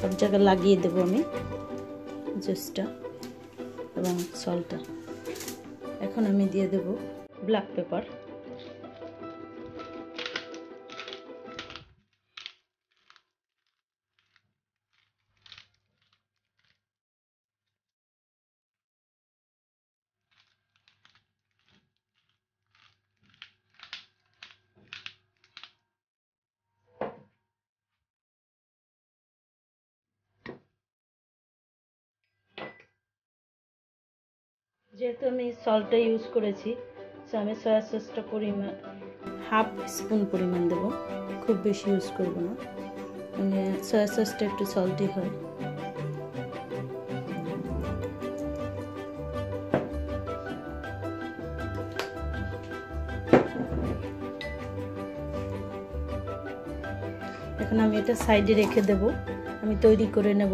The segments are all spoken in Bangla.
সব জায়গায় লাগিয়ে দেবো আমি জুসটা এবং সল্টটা। এখন আমি দিয়ে দেব ব্ল্যাক পেপার। যেহেতু আমি সল্টটা ইউজ করেছি, সো আমি সয়া সসটা পরিমাণ হাফ স্পুন পরিমাণ দেবো, খুব বেশি ইউজ করব না, মানে সয়া সসটা একটু সল্টি হয়। এখন আমি এটা সাইডে রেখে দেব, আমি তৈরি করে নেব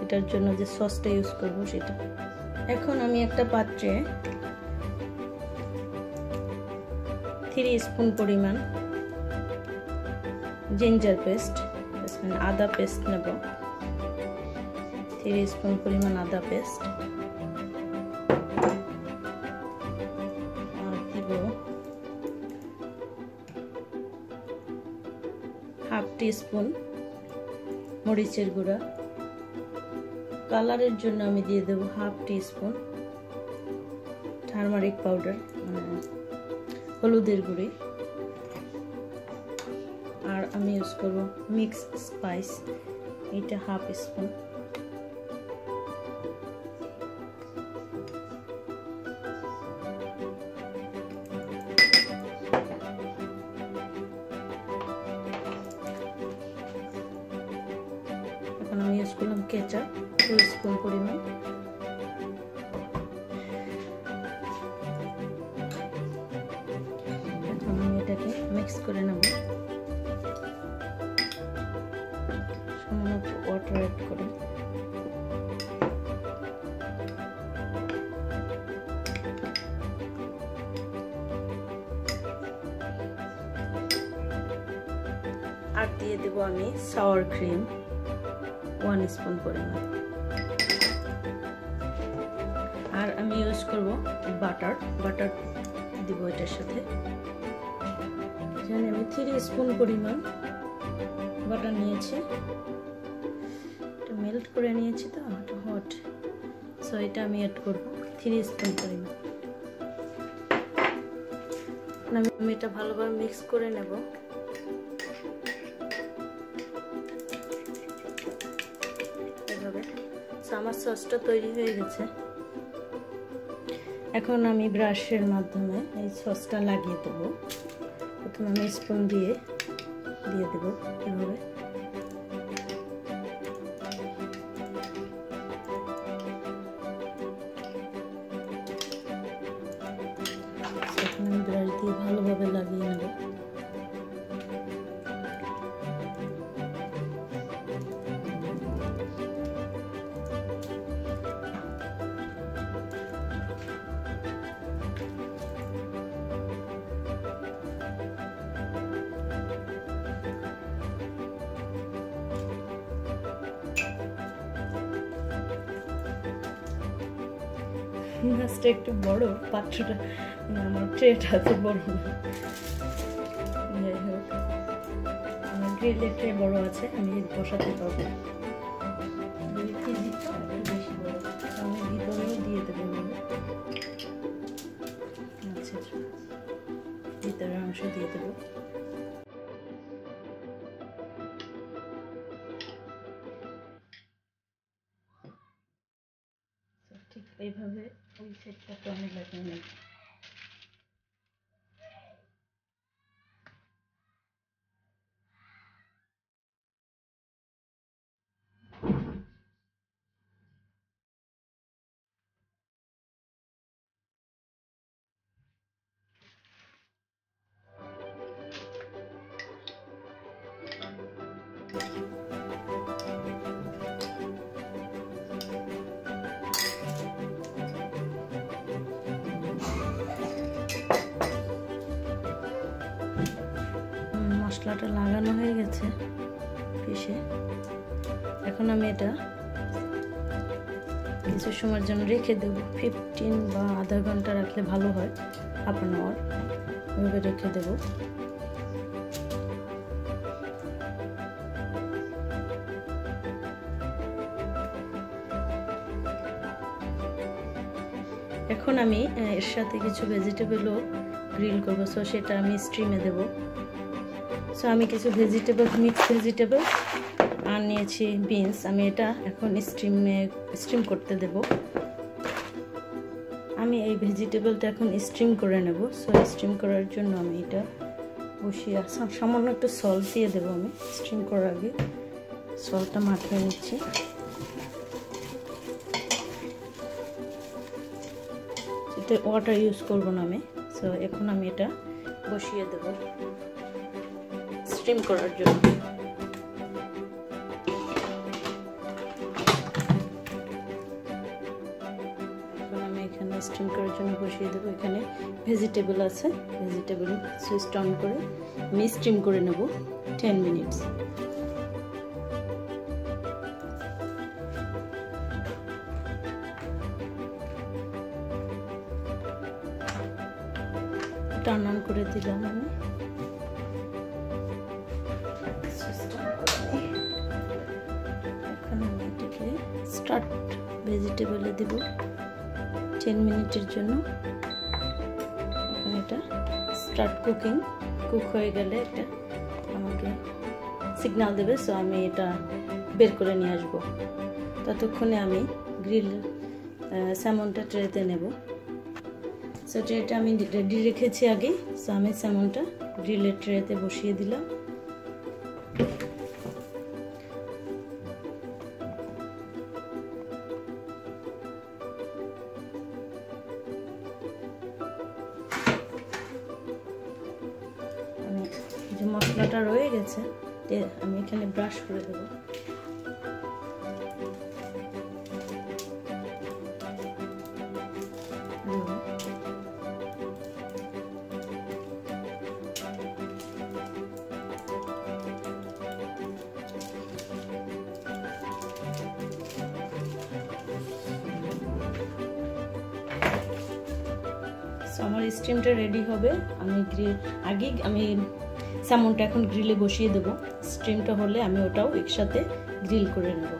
এটার জন্য যে সসটা ইউজ করব সেটা। এখন আমি একটা পাত্রে 3 স্পুন পরিমাণ জিঞ্জার পেস্ট, মানে আদা পেস্ট নেব, 3 স্পুন পরিমাণ আদা পেস্ট, আর দিব হাফ টিস্পুন মরিচের গুঁড়া। কালারের জন্য আমি দিয়ে দেবো হাফ টিস্পুন টারমারিক পাউডার, মানে হলুদের গুঁড়ি। আর আমি ইউজ করব মিক্স স্পাইস, এটা হাফ স্পুন। এখন আমি ইউজ করলাম কেচাপ 2 স্পুন পরিমাণ। এখন আমি এটাকে মিক্স করে নেব, সামান্য ওয়াটার অ্যাড করে। আর দিয়ে দেব আমি সাওয়ার ক্রিম 1 স্পুন পরিমাণ। আর আমি ইউজ করব বাটার দিব এটার সাথে। এখানে আমি 3 স্পুন পরিমাণ বাটার নিয়েছি, এটা মেল্ট করে নিয়েছি, তো এটা হট, সো এটা আমি অ্যাড করব 3 স্পুন পরিমাণ। আমি এটা ভালোভাবে মিক্স করে নেব। আমার সসটা তৈরি হয়ে গেছে। এখন আমি ব্রাশের মাধ্যমে এই সসটা লাগিয়ে দেব। প্রথমে আমি স্পুন দিয়ে দেব এভাবে। এখন আমি ব্রাশ দিয়ে ভালোভাবে লাগিয়ে নেব। মাছটা একটু বড়, পাত্রটা আমার ট্রেটা এত বড় না। যাই হোক, আমার গ্রিলের ট্রে বড় আছে, আমি বসাতে পারবো। বেশি বড়, আমি ভিতরেও দিয়ে দেবো। আচ্ছা, ভিতরের অংশ দিয়ে দেবো। ঠিক এইভাবে ওই সেটটাকে আমি লাগিয়ে নেব। মশলাটা লাগানো হয়ে গেছে, ফিশে। এখন আমি এটা কিছু সময়ের জন্য রেখে দেব, 15 বা আধা ঘন্টা রাখলে ভালো হয়, হাফ অ্যান আওয়ার এভাবে রেখে দেব। এখন আমি এর সাথে কিছু ভেজিটেবলও গ্রিল করবো, সো সেটা আমি স্টিমে দেব। সো আমি কিছু ভেজিটেবল, মিক্স ভেজিটেবল আর নিয়েছি বিনস, আমি এটা এখন স্টিম করতে দেব। আমি এই ভেজিটেবলটা এখন স্টিম করে নেব। সো স্টিম করার জন্য আমি এটা বসিয়ে সামান্য একটু সল্ট দিয়ে দেবো। আমি স্টিম করার আগে সল্টটা মাখিয়ে নিচ্ছি। এটা ওয়াটার ইউজ করব না আমি। সো এখন আমি এটা বসিয়ে দেব স্টিম করার জন্য। স্টিম করার জন্য বসিয়ে দেবো। এখানে ভেজিটেবল আছে, ভেজিটেবল সুইচটা অন করে আমি স্টিম করে নেব 10 মিনিটস। টার্ন অন করে দিলাম আমি। এখন আমি এটাকে স্টার্ট ভেজিটেবলে দেব 10 মিনিটের জন্য। এখন এটা স্টার্ট কুক হয়ে গেলে এটা আমাকে সিগন্যাল দেবে। সো আমি এটা বের করে নিয়ে আসবো। ততক্ষণে আমি গ্রিল স্যামনটা ট্রেতে নেব। সো ট্রেটা আমি রেডি রেখেছি আগে। সো আমি স্যামনটা গ্রিলের ট্রেতে বসিয়ে দিলাম। যে মশলাটা রয়ে গেছে আমি এখানে ব্রাশ করে দেবো। আমার স্টিমটা রেডি হবে। আমি আমি স্যামনটা এখন গ্রিলে বসিয়ে দেব। স্টিমটা হলে আমি ওটাও একসাথে গ্রিল করে নেব।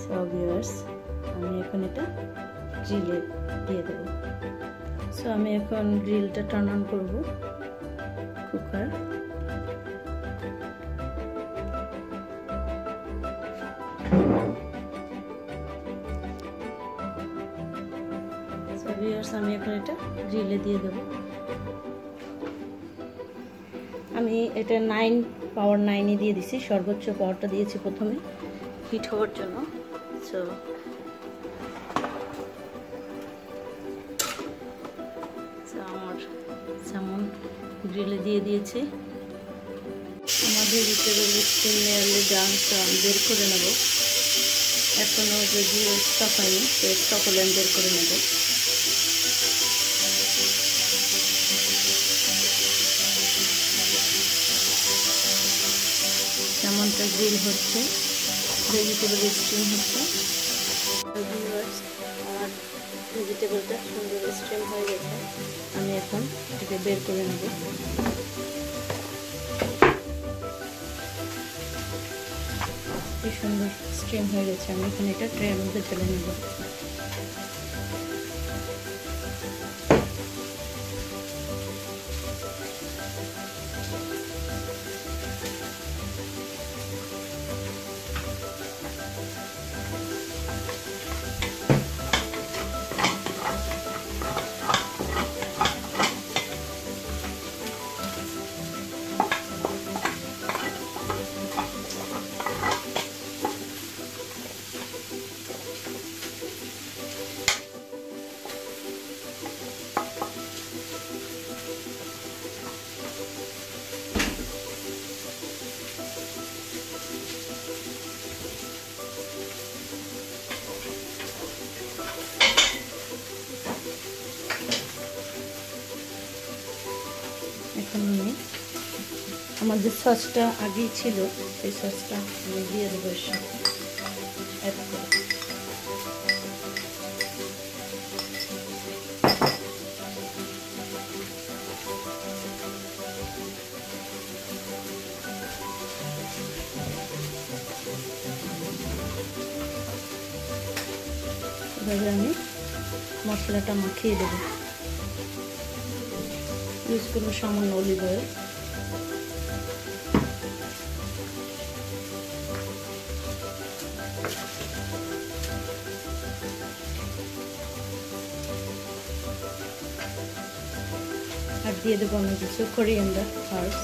সো ভিউয়ার্স, আমি এখন এটা গ্রিলে দিয়ে দেব। সো আমি এখন গ্রিলটা টার্ন অন করব, কুকার। সো ভিউয়ার্স, আমি এখন এটা গ্রিলে দিয়ে দেব। আমি এটা 9 পাওয়ার 9 দিয়ে দিছি, সর্বোচ্চ পাওয়ারটা দিয়েছি প্রথমে হিট হওয়ার জন্য। সো আমার স্যামন গ্রিলে দিয়ে দিয়েছি। আমাদের ভেজিটেবল স্টিম নিয়ে ডান বের করে নেব। এখনও যদিও স্টক হয়নি, তো স্টক হলে আমি বের করে নেব। স্যামনটা গ্রিল হচ্ছে, ভেজিটেবল স্টিম হচ্ছে। আমার ভেজিটেবলটা সুন্দর স্টিম হয়ে গেছে। আমি এখন এটাকে বের করে নেব। কি সুন্দর স্টিম হয়ে গেছে। আমি এখন এটা ট্রের মধ্যে ঢেলে নেব। আমার যে সসটা আগেই ছিল সেই সসটা আমি দিয়ে দেবো এর সাথে অ্যাড করে। এভাবে আমি মশলাটা মাখিয়ে দেবো। ইউজ করবো সামান্য অলিভ অয়েল। আর দিয়ে দেবো আমি কিছু কোরিয়ান্ডার হার্বস।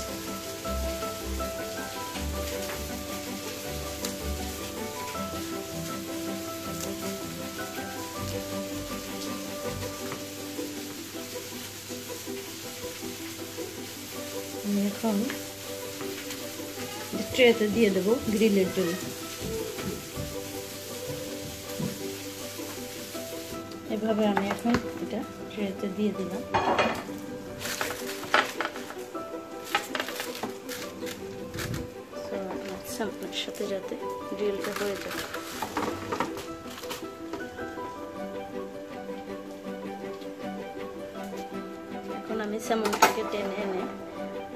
আমি এখন ট্রেতে দিয়ে দেবো গ্রিলের জন্য। এভাবে আমি এখন এটা ট্রেতে দিয়ে দিলাম। স্যাম্পলের সাথে যাতে গ্রিলটা হয়ে যায়। এখন আমি স্যামনটাকে টেনে এনে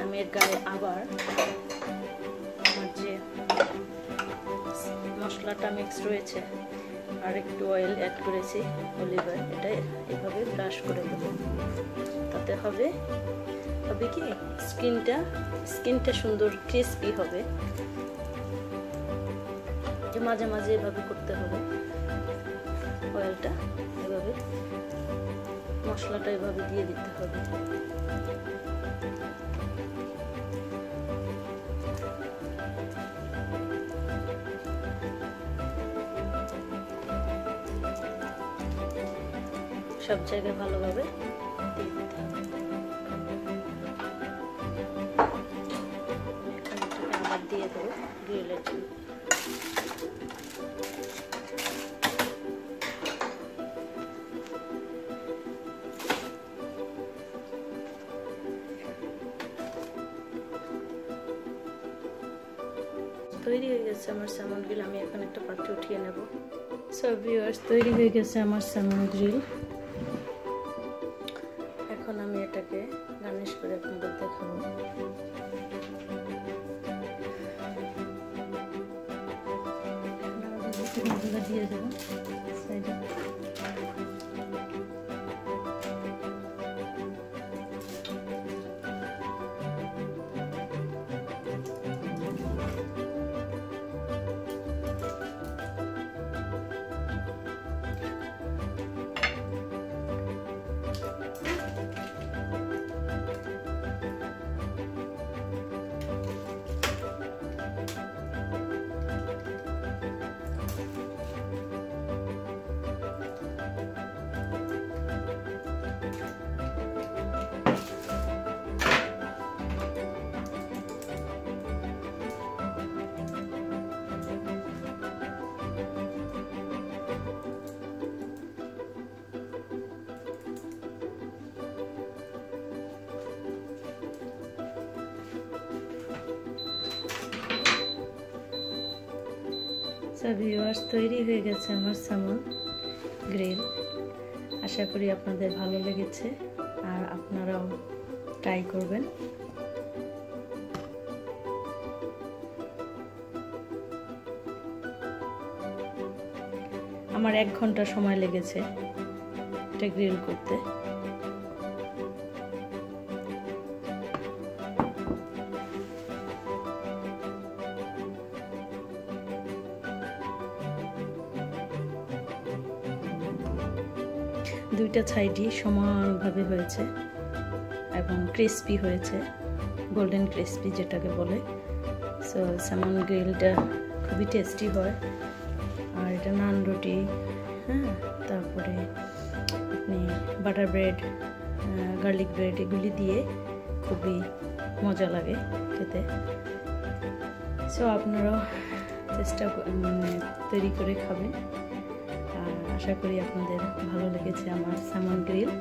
আমি এর গায়ে আবার আমার যে মশলাটা মিক্স রয়েছে আর একটু অয়েল অ্যাড করেছি, অলিভ অয়েল, এটা এভাবে ব্রাশ করে দেবো। তাতে হবে কি স্কিনটা সুন্দর ক্রিস্পি হবে। মাঝে মাঝে এভাবে করতে হবে। অয়েলটা এভাবে মশলাটা এভাবে দিয়ে দিতে হবে। সব জায়গায় ভালোভাবে দিয়ে দিতে হবে। আবার দিয়ে দেবো গ্রিলের জন্য। তৈরি হয়ে গেছে আমার স্যামন গ্রিল। আমি এখন একটা পাত্রে উঠিয়ে নেব। সো ভিউয়ার্স, তৈরি হয়ে গেছে আমার স্যামন গ্রিল। এখন আমি এটাকে গার্নিশ করে আপনাদের দেখাবো। দিয়ে দেবো সাইডে। সো ভিউয়ার্স, তৈরি হয়ে গেছে আমার স্যামন গ্রিল। আশা করি আপনাদের ভালো লেগেছে আর আপনারাও ট্রাই করবেন। আমার 1 ঘন্টা সময় লেগেছে এটা গ্রিল করতে। দুইটা সাইডই সমানভাবে হয়েছে এবং ক্রিস্পি হয়েছে, গোল্ডেন ক্রিস্পি যেটাকে বলে। সো স্যামন গ্রিলটা খুবই টেস্টি হয়। আর এটা নান রুটি, হ্যাঁ, তারপরে আপনি বাটার ব্রেড, গার্লিক ব্রেড এগুলি দিয়ে খুবই মজা লাগে খেতে। সো আপনারাও তৈরি করে খাবেন। আশা করি আপনাদের ভালো লেগেছে আমার স্যামন গ্রিল।